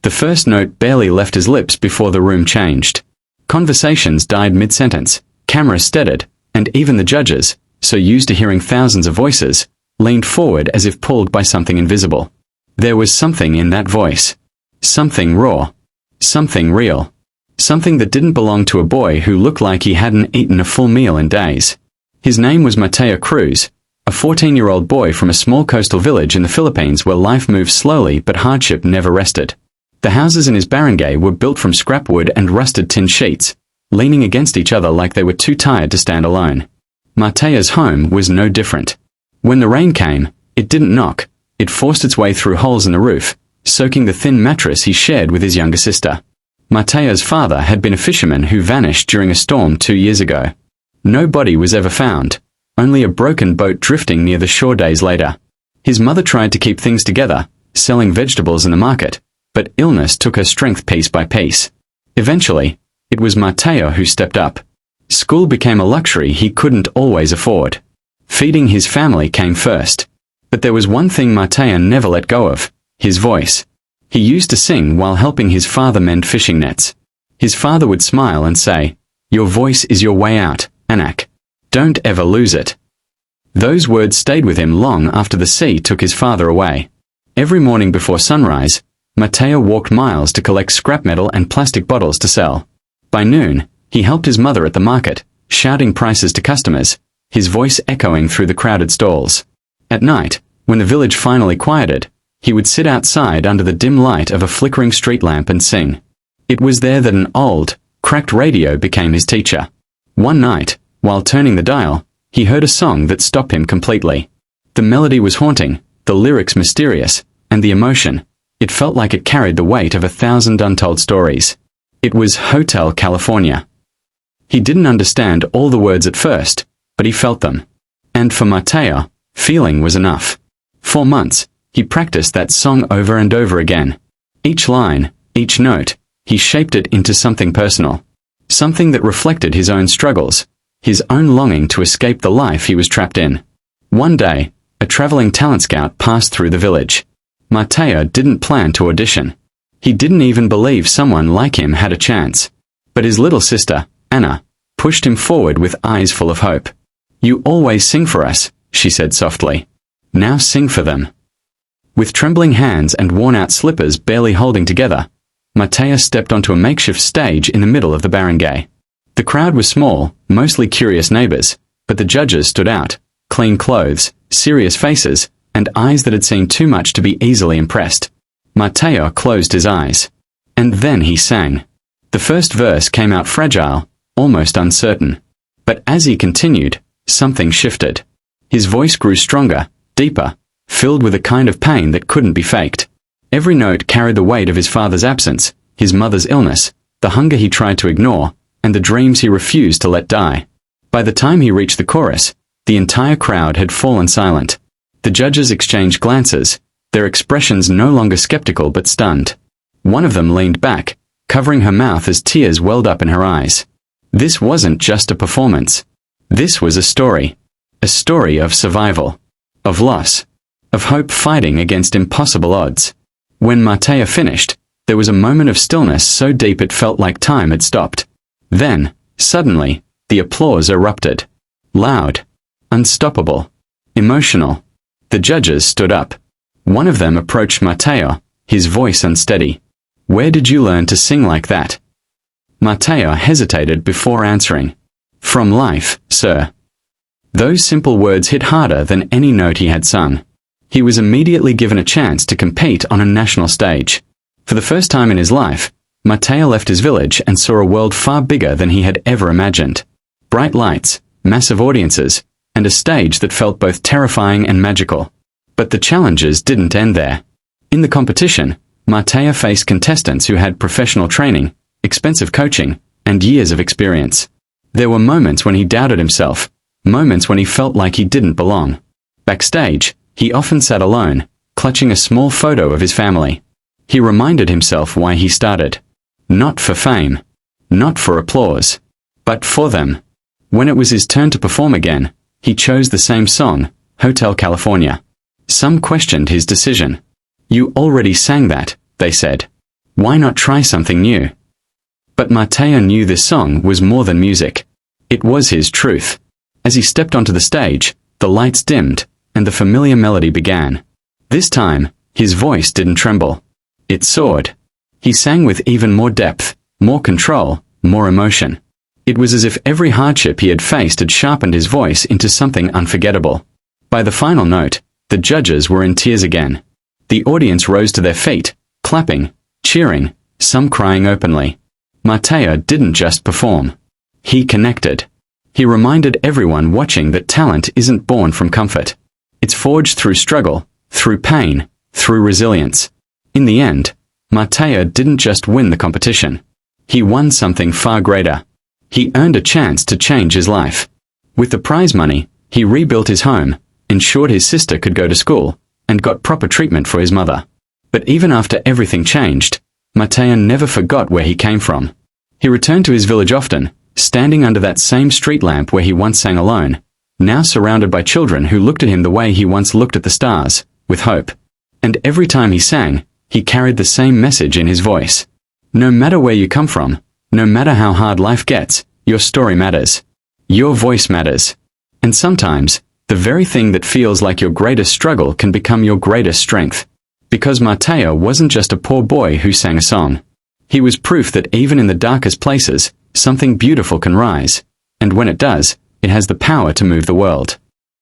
The first note barely left his lips before the room changed. Conversations died mid-sentence, cameras steadied, and even the judges, so used to hearing thousands of voices, leaned forward as if pulled by something invisible. There was something in that voice. Something raw. Something real. Something that didn't belong to a boy who looked like he hadn't eaten a full meal in days. His name was Mateo Cruz, a 14-year-old boy from a small coastal village in the Philippines where life moved slowly but hardship never rested. The houses in his barangay were built from scrap wood and rusted tin sheets, leaning against each other like they were too tired to stand alone. Mateo's home was no different. When the rain came, it didn't knock, it forced its way through holes in the roof, soaking the thin mattress he shared with his younger sister. Mateo's father had been a fisherman who vanished during a storm 2 years ago. No body was ever found, only a broken boat drifting near the shore days later. His mother tried to keep things together, selling vegetables in the market, but illness took her strength piece by piece. Eventually, it was Mateo who stepped up. School became a luxury he couldn't always afford. Feeding his family came first. But there was one thing Mateo never let go of: his voice. He used to sing while helping his father mend fishing nets. His father would smile and say, "Your voice is your way out, anak. Don't ever lose it." Those words stayed with him long after the sea took his father away. Every morning before sunrise, Mateo walked miles to collect scrap metal and plastic bottles to sell. By noon, he helped his mother at the market, shouting prices to customers, his voice echoing through the crowded stalls. At night, when the village finally quieted, he would sit outside under the dim light of a flickering street lamp and sing. It was there that an old, cracked radio became his teacher. One night, while turning the dial, he heard a song that stopped him completely. The melody was haunting, the lyrics mysterious, and the emotion. It felt like it carried the weight of 1,000 untold stories. It was Hotel California. He didn't understand all the words at first, but he felt them. And for Mateo, feeling was enough. For months, he practiced that song over and over again. Each line, each note, he shaped it into something personal. Something that reflected his own struggles, his own longing to escape the life he was trapped in. One day, a traveling talent scout passed through the village. Mateo didn't plan to audition. He didn't even believe someone like him had a chance. But his little sister, Anna, pushed him forward with eyes full of hope. "You always sing for us," she said softly. "Now sing for them." With trembling hands and worn-out slippers barely holding together, Mateo stepped onto a makeshift stage in the middle of the barangay. The crowd was small, mostly curious neighbors, but the judges stood out, clean clothes, serious faces, and eyes that had seen too much to be easily impressed. Mateo closed his eyes. And then he sang. The first verse came out fragile, almost uncertain. But as he continued, something shifted. His voice grew stronger, deeper, filled with a kind of pain that couldn't be faked. Every note carried the weight of his father's absence, his mother's illness, the hunger he tried to ignore, and the dreams he refused to let die. By the time he reached the chorus, the entire crowd had fallen silent. The judges exchanged glances, their expressions no longer skeptical but stunned. One of them leaned back, covering her mouth as tears welled up in her eyes. This wasn't just a performance. This was a story. A story of survival, of loss, of hope fighting against impossible odds. When Mateo finished, there was a moment of stillness so deep it felt like time had stopped. Then, suddenly, the applause erupted. Loud, unstoppable, emotional. The judges stood up. One of them approached Mateo, his voice unsteady. "Where did you learn to sing like that?" Mateo hesitated before answering. "From life, sir." Those simple words hit harder than any note he had sung. He was immediately given a chance to compete on a national stage. For the first time in his life, Mateo left his village and saw a world far bigger than he had ever imagined. Bright lights, massive audiences, and a stage that felt both terrifying and magical. But the challenges didn't end there. In the competition, Mateo faced contestants who had professional training, expensive coaching, and years of experience. There were moments when he doubted himself, moments when he felt like he didn't belong. Backstage, he often sat alone, clutching a small photo of his family. He reminded himself why he started. Not for fame, not for applause, but for them. When it was his turn to perform again, he chose the same song, Hotel California. Some questioned his decision. "You already sang that," they said. Why not try something new? But Matteo knew this song was more than music. It was his truth. As he stepped onto the stage, the lights dimmed, and the familiar melody began. This time, his voice didn't tremble. It soared. He sang with even more depth, more control, more emotion. It was as if every hardship he had faced had sharpened his voice into something unforgettable. By the final note, the judges were in tears again. The audience rose to their feet, clapping, cheering, some crying openly. Matteo didn't just perform. He connected. He reminded everyone watching that talent isn't born from comfort. It's forged through struggle, through pain, through resilience. In the end, Matteo didn't just win the competition. He won something far greater. He earned a chance to change his life. With the prize money, he rebuilt his home, ensured his sister could go to school, and got proper treatment for his mother. But even after everything changed, Matteo never forgot where he came from. He returned to his village often, standing under that same street lamp where he once sang alone, now surrounded by children who looked at him the way he once looked at the stars, with hope. And every time he sang, he carried the same message in his voice. No matter where you come from, no matter how hard life gets, your story matters. Your voice matters. And sometimes, the very thing that feels like your greatest struggle can become your greatest strength. Because Matteo wasn't just a poor boy who sang a song. He was proof that even in the darkest places, something beautiful can rise. And when it does, it has the power to move the world.